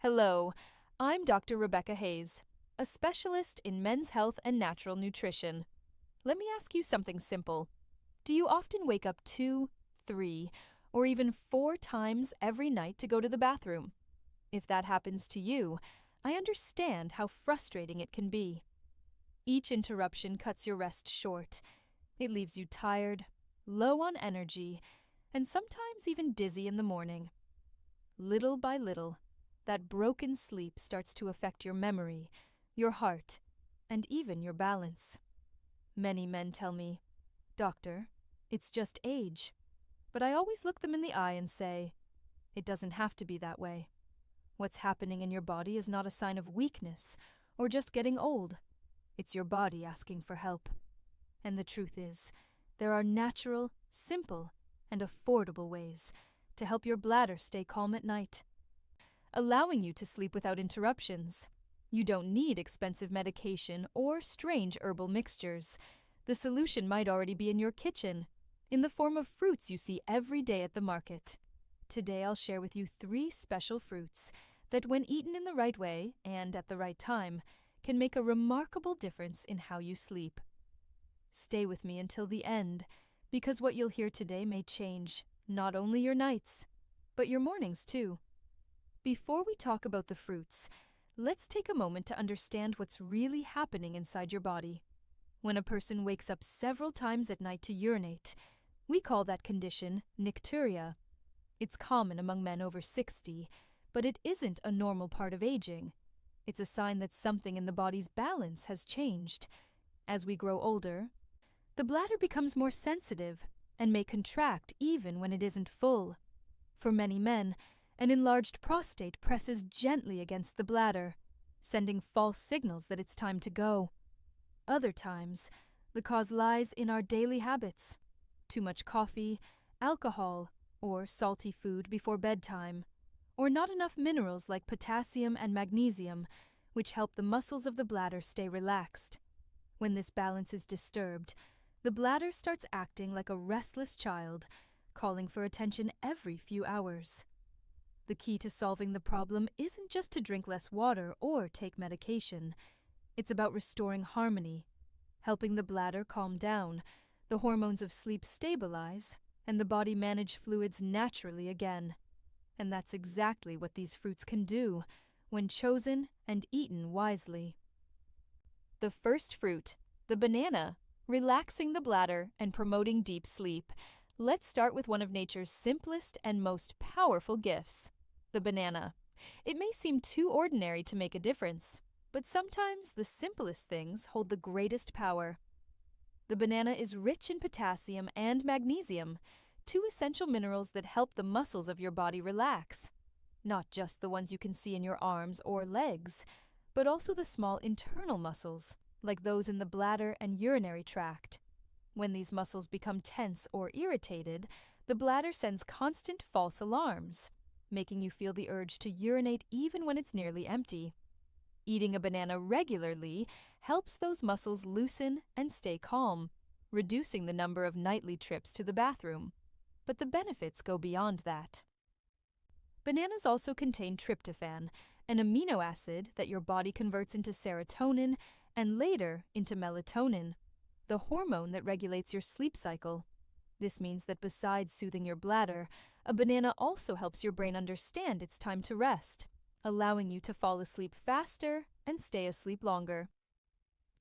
Hello, I'm Dr. Rebecca Hayes, a specialist in men's health and natural nutrition. Let me ask you something simple. Do you often wake up 2, 3, or even 4 times every night to go to the bathroom? If that happens to you, I understand how frustrating it can be. Each interruption cuts your rest short. It leaves you tired, low on energy, and sometimes even dizzy in the morning. Little by little, that broken sleep starts to affect your memory, your heart, and even your balance. Many men tell me, "Doctor, it's just age." But I always look them in the eye and say, it doesn't have to be that way. What's happening in your body is not a sign of weakness or just getting old. It's your body asking for help. And the truth is, there are natural, simple, and affordable ways to help your bladder stay calm at night, allowing you to sleep without interruptions. You don't need expensive medication or strange herbal mixtures. The solution might already be in your kitchen, in the form of fruits you see every day at the market. Today I'll share with you 3 special fruits that, when eaten in the right way and at the right time, can make a remarkable difference in how you sleep. Stay with me until the end, because what you'll hear today may change not only your nights, but your mornings too. Before we talk about the fruits, let's take a moment to understand what's really happening inside your body. When a person wakes up several times at night to urinate, we call that condition nicturia. It's common among men over 60, but it isn't a normal part of aging. It's a sign that something in the body's balance has changed. As we grow older, the bladder becomes more sensitive and may contract even when it isn't full. For many men, an enlarged prostate presses gently against the bladder, sending false signals that it's time to go. Other times, the cause lies in our daily habits: too much coffee, alcohol, or salty food before bedtime, or not enough minerals like potassium and magnesium, which help the muscles of the bladder stay relaxed. When this balance is disturbed, the bladder starts acting like a restless child, calling for attention every few hours. The key to solving the problem isn't just to drink less water or take medication. It's about restoring harmony, helping the bladder calm down, the hormones of sleep stabilize, and the body manage fluids naturally again. And that's exactly what these fruits can do when chosen and eaten wisely. The first fruit, the banana, relaxing the bladder and promoting deep sleep. Let's start with one of nature's simplest and most powerful gifts, the banana. It may seem too ordinary to make a difference, but sometimes the simplest things hold the greatest power. The banana is rich in potassium and magnesium, 2 essential minerals that help the muscles of your body relax. Not just the ones you can see in your arms or legs, but also the small internal muscles, like those in the bladder and urinary tract. When these muscles become tense or irritated, the bladder sends constant false alarms, making you feel the urge to urinate even when it's nearly empty. Eating a banana regularly helps those muscles loosen and stay calm, reducing the number of nightly trips to the bathroom. But the benefits go beyond that. Bananas also contain tryptophan, an amino acid that your body converts into serotonin and later into melatonin, the hormone that regulates your sleep cycle. This means that besides soothing your bladder, a banana also helps your brain understand it's time to rest, allowing you to fall asleep faster and stay asleep longer.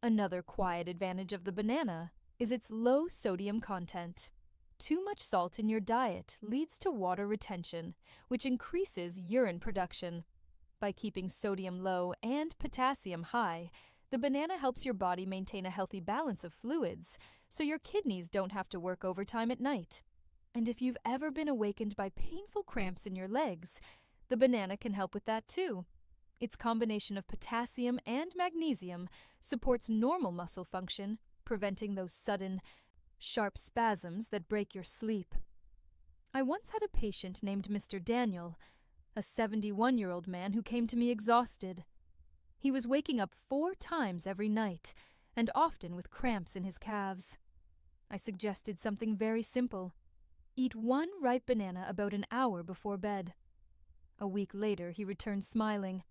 Another quiet advantage of the banana is its low sodium content. Too much salt in your diet leads to water retention, which increases urine production. By keeping sodium low and potassium high, the banana helps your body maintain a healthy balance of fluids, so your kidneys don't have to work overtime at night. And if you've ever been awakened by painful cramps in your legs, the banana can help with that too. Its combination of potassium and magnesium supports normal muscle function, preventing those sudden, sharp spasms that break your sleep. I once had a patient named Mr. Daniel, a 71-year-old man who came to me exhausted. He was waking up 4 times every night, and often with cramps in his calves. I suggested something very simple. Eat 1 ripe banana about an hour before bed. A week later, he returned smiling.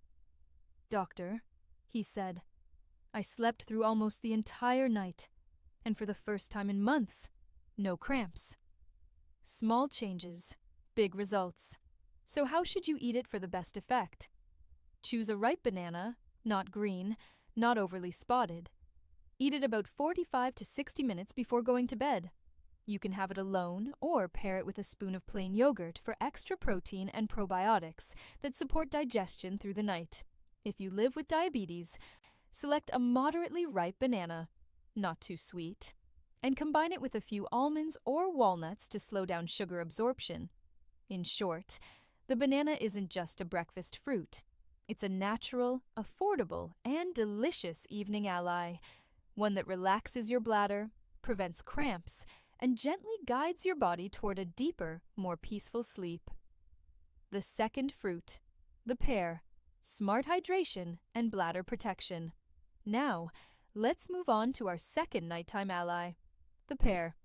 "Doctor," he said, "I slept through almost the entire night, and for the first time in months, no cramps." Small changes, big results. So how should you eat it for the best effect? Choose a ripe banana, not green, not overly spotted. Eat it about 45 to 60 minutes before going to bed. You can have it alone or pair it with a spoon of plain yogurt for extra protein and probiotics that support digestion through the night. If you live with diabetes, select a moderately ripe banana, not too sweet, and combine it with a few almonds or walnuts to slow down sugar absorption. In short, the banana isn't just a breakfast fruit. It's a natural, affordable, and delicious evening ally, one that relaxes your bladder, prevents cramps, and gently guides your body toward a deeper, more peaceful sleep. The second fruit, the pear, smart hydration and bladder protection. Now, let's move on to our second nighttime ally, the pear.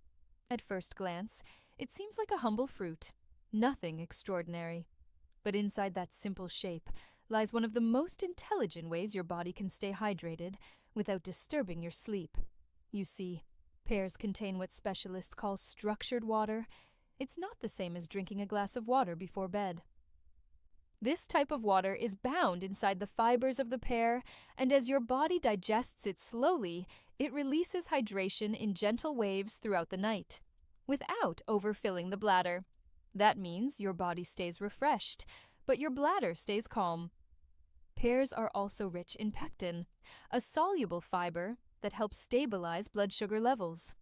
At first glance, it seems like a humble fruit, nothing extraordinary. But inside that simple shape lies one of the most intelligent ways your body can stay hydrated without disturbing your sleep. You see, pears contain what specialists call structured water. It's not the same as drinking a glass of water before bed. This type of water is bound inside the fibers of the pear, and as your body digests it slowly, it releases hydration in gentle waves throughout the night, without overfilling the bladder. That means your body stays refreshed, but your bladder stays calm. Pears are also rich in pectin, a soluble fiber that helps stabilize blood sugar levels.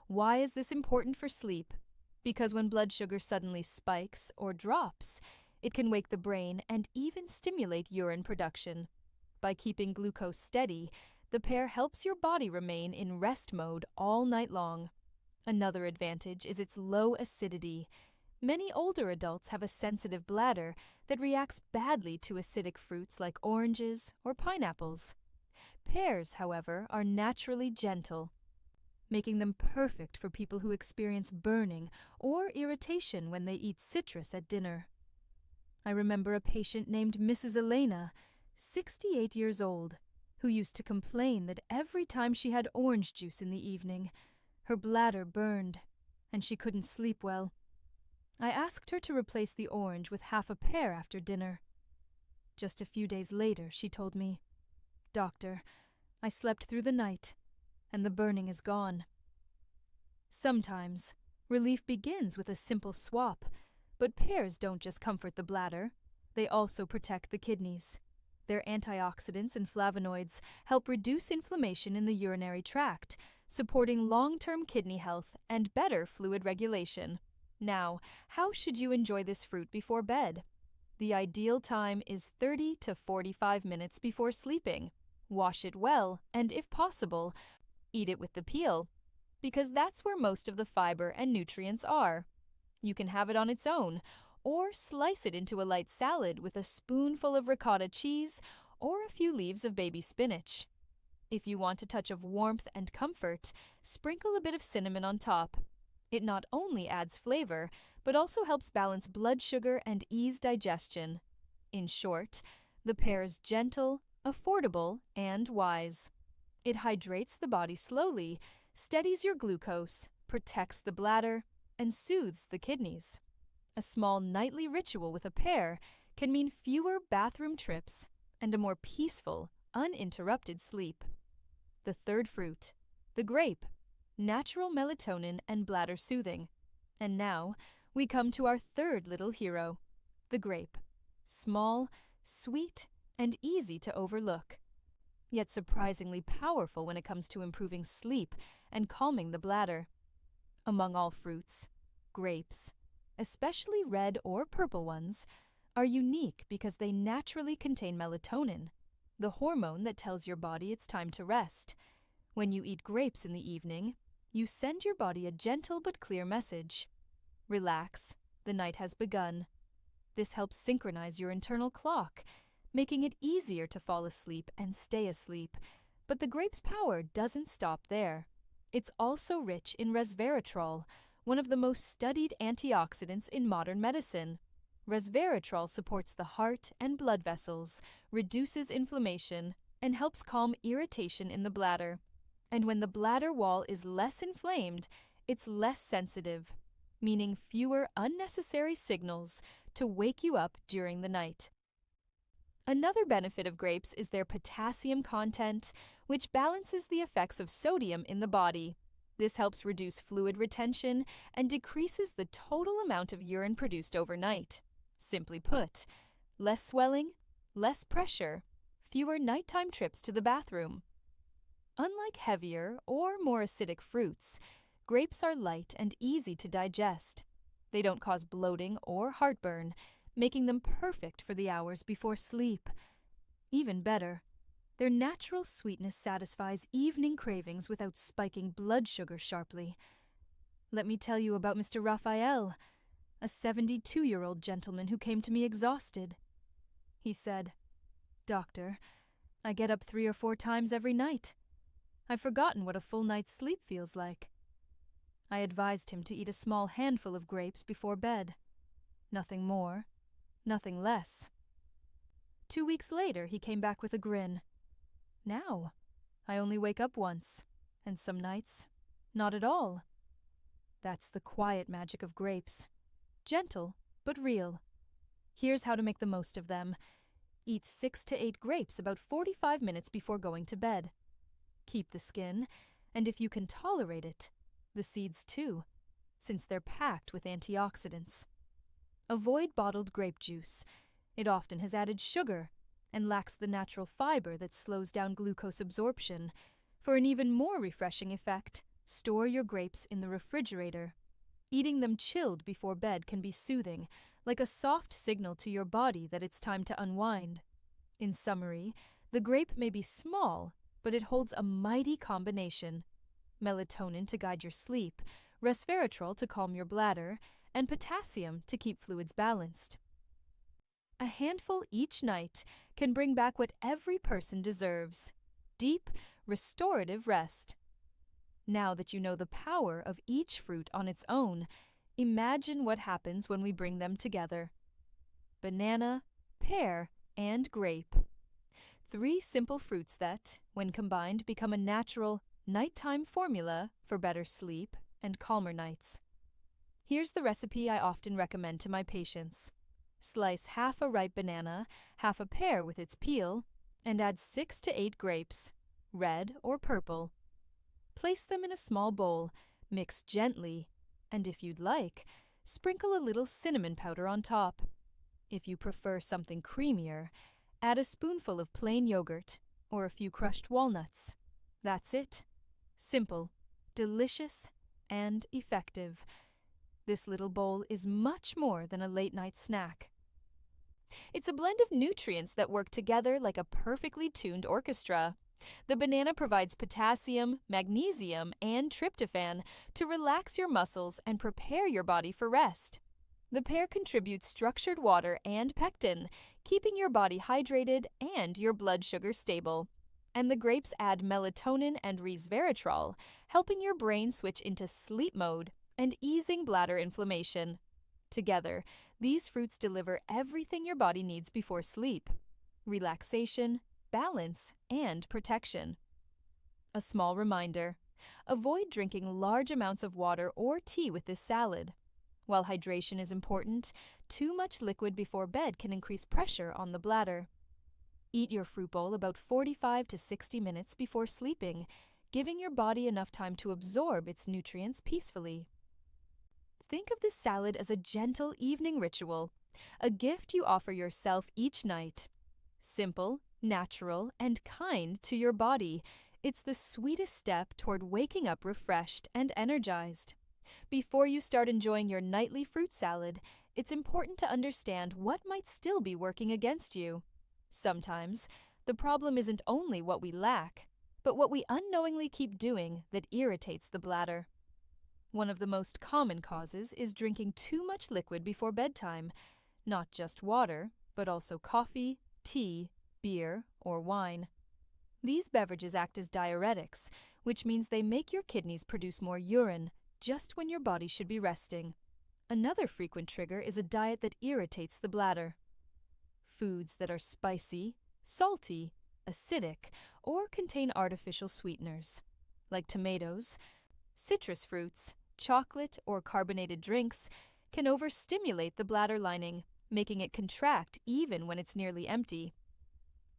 Why is this important for sleep? Because when blood sugar suddenly spikes or drops, it can wake the brain and even stimulate urine production. By keeping glucose steady, the pear helps your body remain in rest mode all night long. Another advantage is its low acidity. Many older adults have a sensitive bladder that reacts badly to acidic fruits like oranges or pineapples. Pears, however, are naturally gentle, making them perfect for people who experience burning or irritation when they eat citrus at dinner. I remember a patient named Mrs. Elena, 68 years old, who used to complain that every time she had orange juice in the evening, her bladder burned, and she couldn't sleep well. I asked her to replace the orange with half a pear after dinner. Just a few days later, she told me, "Doctor, I slept through the night, and the burning is gone." Sometimes, relief begins with a simple swap, but pears don't just comfort the bladder, they also protect the kidneys. Their antioxidants and flavonoids help reduce inflammation in the urinary tract, supporting long-term kidney health and better fluid regulation. Now, how should you enjoy this fruit before bed? The ideal time is 30 to 45 minutes before sleeping. Wash it well, and if possible, eat it with the peel, because that's where most of the fiber and nutrients are. You can have it on its own, or slice it into a light salad with a spoonful of ricotta cheese or a few leaves of baby spinach. If you want a touch of warmth and comfort, sprinkle a bit of cinnamon on top. It not only adds flavor, but also helps balance blood sugar and ease digestion. In short, the pear is gentle, affordable, and wise. It hydrates the body slowly, steadies your glucose, protects the bladder, and soothes the kidneys. A small nightly ritual with a pear can mean fewer bathroom trips and a more peaceful, uninterrupted sleep. The third fruit, the grape, natural melatonin and bladder soothing. And now, we come to our third little hero, the grape. Small, sweet, and easy to overlook, yet surprisingly powerful when it comes to improving sleep and calming the bladder. Among all fruits, grapes, especially red or purple ones, are unique because they naturally contain melatonin, the hormone that tells your body it's time to rest. When you eat grapes in the evening, you send your body a gentle but clear message. Relax, the night has begun. This helps synchronize your internal clock, making it easier to fall asleep and stay asleep. But the grape's power doesn't stop there. It's also rich in resveratrol, one of the most studied antioxidants in modern medicine. Resveratrol supports the heart and blood vessels, reduces inflammation, and helps calm irritation in the bladder. And when the bladder wall is less inflamed, it's less sensitive, meaning fewer unnecessary signals to wake you up during the night. Another benefit of grapes is their potassium content, which balances the effects of sodium in the body. This helps reduce fluid retention and decreases the total amount of urine produced overnight. Simply put, less swelling, less pressure, fewer nighttime trips to the bathroom. Unlike heavier or more acidic fruits, grapes are light and easy to digest. They don't cause bloating or heartburn, making them perfect for the hours before sleep. Even better, their natural sweetness satisfies evening cravings without spiking blood sugar sharply. Let me tell you about Mr. Raphael, a 72-year-old gentleman who came to me exhausted. He said, "Doctor, I get up 3 or 4 times every night. I've forgotten what a full night's sleep feels like." I advised him to eat a small handful of grapes before bed. Nothing more, nothing less. 2 weeks later, he came back with a grin. "Now, I only wake up once, and some nights, not at all." That's the quiet magic of grapes. Gentle, but real. Here's how to make the most of them. Eat 6 to 8 grapes about 45 minutes before going to bed. Keep the skin, and if you can tolerate it, the seeds too, since they're packed with antioxidants. Avoid bottled grape juice. It often has added sugar and lacks the natural fiber that slows down glucose absorption. For an even more refreshing effect, store your grapes in the refrigerator. Eating them chilled before bed can be soothing, like a soft signal to your body that it's time to unwind. In summary, the grape may be small, but it holds a mighty combination: melatonin to guide your sleep, resveratrol to calm your bladder, and potassium to keep fluids balanced. A handful each night can bring back what every person deserves: deep, restorative rest. Now that you know the power of each fruit on its own, imagine what happens when we bring them together. Banana, pear, and grape. 3 simple fruits that, when combined, become a natural nighttime formula for better sleep and calmer nights. Here's the recipe I often recommend to my patients. Slice half a ripe banana, half a pear with its peel, and add 6 to 8 grapes, red or purple. Place them in a small bowl, mix gently, and if you'd like, sprinkle a little cinnamon powder on top. If you prefer something creamier, add a spoonful of plain yogurt or a few crushed walnuts. That's it. Simple, delicious, and effective. This little bowl is much more than a late-night snack. It's a blend of nutrients that work together like a perfectly tuned orchestra. The banana provides potassium, magnesium, and tryptophan to relax your muscles and prepare your body for rest. The pear contributes structured water and pectin, keeping your body hydrated and your blood sugar stable. And the grapes add melatonin and resveratrol, helping your brain switch into sleep mode and easing bladder inflammation. Together, these fruits deliver everything your body needs before sleep: relaxation, balance, and protection. A small reminder: avoid drinking large amounts of water or tea with this salad. While hydration is important, too much liquid before bed can increase pressure on the bladder. Eat your fruit bowl about 45 to 60 minutes before sleeping, giving your body enough time to absorb its nutrients peacefully. Think of this salad as a gentle evening ritual, a gift you offer yourself each night. Simple, natural, and kind to your body, it's the sweetest step toward waking up refreshed and energized. Before you start enjoying your nightly fruit salad, it's important to understand what might still be working against you. Sometimes, the problem isn't only what we lack, but what we unknowingly keep doing that irritates the bladder. One of the most common causes is drinking too much liquid before bedtime, not just water, but also coffee, tea, beer, or wine. These beverages act as diuretics, which means they make your kidneys produce more urine just when your body should be resting. Another frequent trigger is a diet that irritates the bladder. Foods that are spicy, salty, acidic, or contain artificial sweeteners, like tomatoes, citrus fruits, chocolate, or carbonated drinks, can overstimulate the bladder lining, making it contract even when it's nearly empty.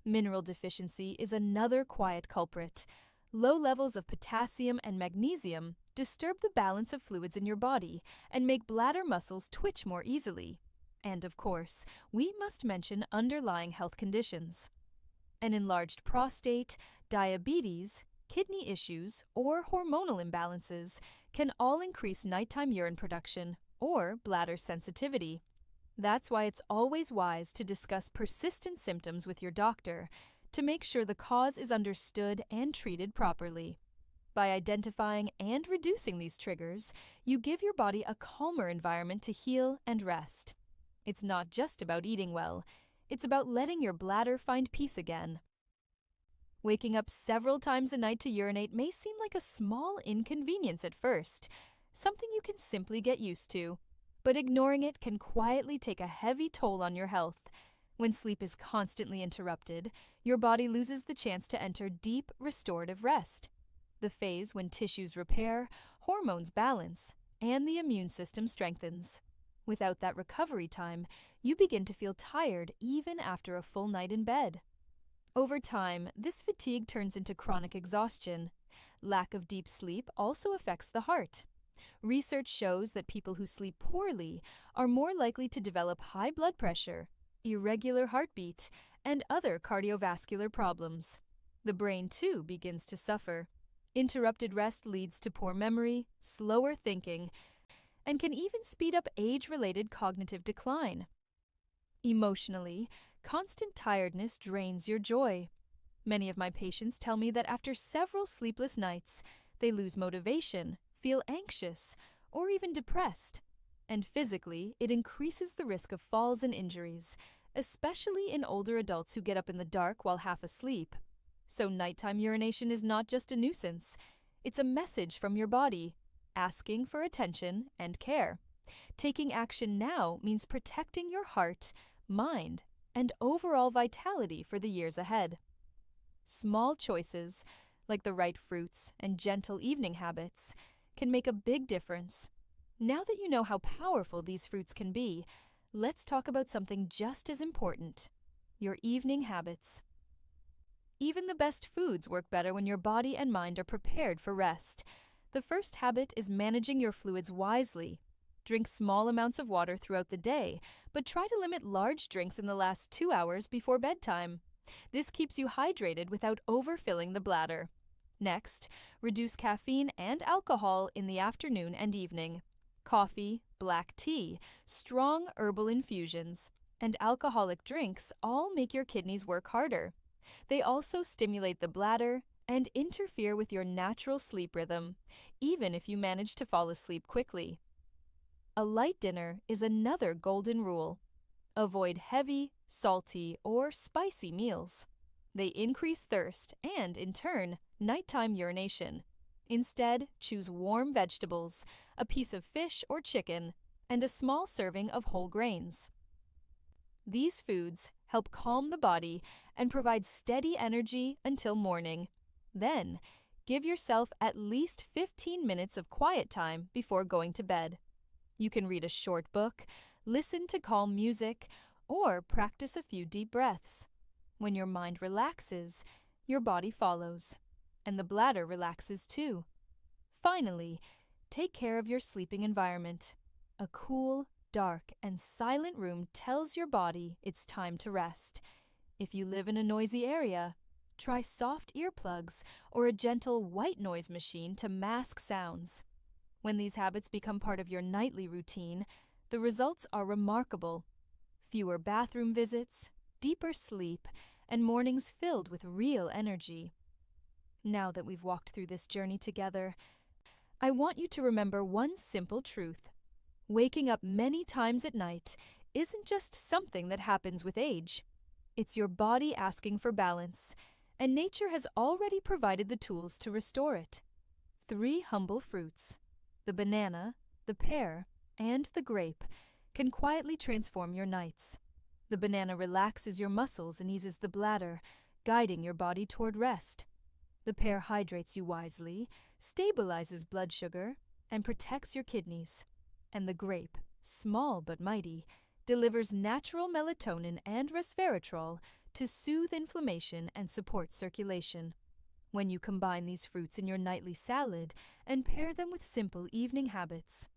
Mineral deficiency is another quiet culprit. Low levels of potassium and magnesium disturb the balance of fluids in your body and make bladder muscles twitch more easily. And of course, we must mention underlying health conditions. An enlarged prostate, diabetes, kidney issues, or hormonal imbalances can all increase nighttime urine production or bladder sensitivity. That's why it's always wise to discuss persistent symptoms with your doctor to make sure the cause is understood and treated properly. By identifying and reducing these triggers, you give your body a calmer environment to heal and rest. It's not just about eating well, it's about letting your bladder find peace again. Waking up several times a night to urinate may seem like a small inconvenience at first, something you can simply get used to, but ignoring it can quietly take a heavy toll on your health. When sleep is constantly interrupted, your body loses the chance to enter deep restorative rest, the phase when tissues repair, hormones balance, and the immune system strengthens. Without that recovery time, you begin to feel tired even after a full night in bed. Over time, this fatigue turns into chronic exhaustion. Lack of deep sleep also affects the heart. Research shows that people who sleep poorly are more likely to develop high blood pressure, irregular heartbeat, and other cardiovascular problems. The brain, too, begins to suffer. Interrupted rest leads to poor memory, slower thinking, and can even speed up age-related cognitive decline. Emotionally, constant tiredness drains your joy. Many of my patients tell me that after several sleepless nights, they lose motivation, feel anxious, or even depressed. And physically, it increases the risk of falls and injuries, especially in older adults who get up in the dark while half asleep. So nighttime urination is not just a nuisance. It's a message from your body, asking for attention and care. Taking action now means protecting your heart, mind, and overall vitality for the years ahead. Small choices, like the right fruits and gentle evening habits, can make a big difference. Now that you know how powerful these fruits can be, let's talk about something just as important: your evening habits. Even the best foods work better when your body and mind are prepared for rest. The first habit is managing your fluids wisely. Drink small amounts of water throughout the day, but try to limit large drinks in the last 2 hours before bedtime. This keeps you hydrated without overfilling the bladder. Next, reduce caffeine and alcohol in the afternoon and evening. Coffee, black tea, strong herbal infusions, and alcoholic drinks all make your kidneys work harder. They also stimulate the bladder and interfere with your natural sleep rhythm, even if you manage to fall asleep quickly. A light dinner is another golden rule. Avoid heavy, salty, or spicy meals. They increase thirst and, in turn, nighttime urination. Instead, choose warm vegetables, a piece of fish or chicken, and a small serving of whole grains. These foods help calm the body and provide steady energy until morning. Then, give yourself at least 15 minutes of quiet time before going to bed. You can read a short book, listen to calm music, or practice a few deep breaths. When your mind relaxes, your body follows, and the bladder relaxes too. Finally, take care of your sleeping environment. A cool, dark, and silent room tells your body it's time to rest. If you live in a noisy area, try soft earplugs or a gentle white noise machine to mask sounds. When these habits become part of your nightly routine, the results are remarkable. Fewer bathroom visits, deeper sleep, and mornings filled with real energy. Now that we've walked through this journey together, I want you to remember one simple truth. Waking up many times at night isn't just something that happens with age. It's your body asking for balance, and nature has already provided the tools to restore it. 3 humble fruits: the banana, the pear, and the grape can quietly transform your nights. The banana relaxes your muscles and eases the bladder, guiding your body toward rest. The pear hydrates you wisely, stabilizes blood sugar, and protects your kidneys. And the grape, small but mighty, delivers natural melatonin and resveratrol to soothe inflammation and support circulation. When you combine these fruits in your nightly salad and pair them with simple evening habits,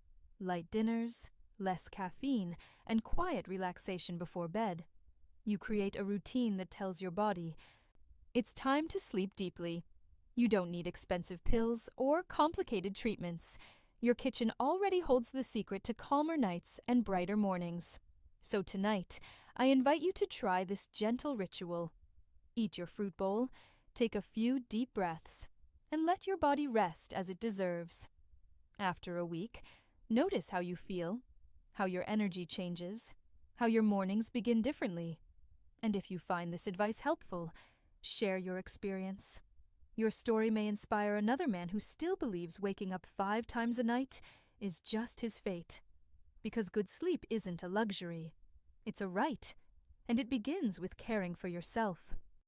light dinners, less caffeine, and quiet relaxation before bed, you create a routine that tells your body, it's time to sleep deeply. You don't need expensive pills or complicated treatments. Your kitchen already holds the secret to calmer nights and brighter mornings. So tonight, I invite you to try this gentle ritual. Eat your fruit bowl, take a few deep breaths, and let your body rest as it deserves. After a week, notice how you feel, how your energy changes, how your mornings begin differently. And if you find this advice helpful, share your experience. Your story may inspire another man who still believes waking up 5 times a night is just his fate. Because good sleep isn't a luxury. It's a right, and it begins with caring for yourself.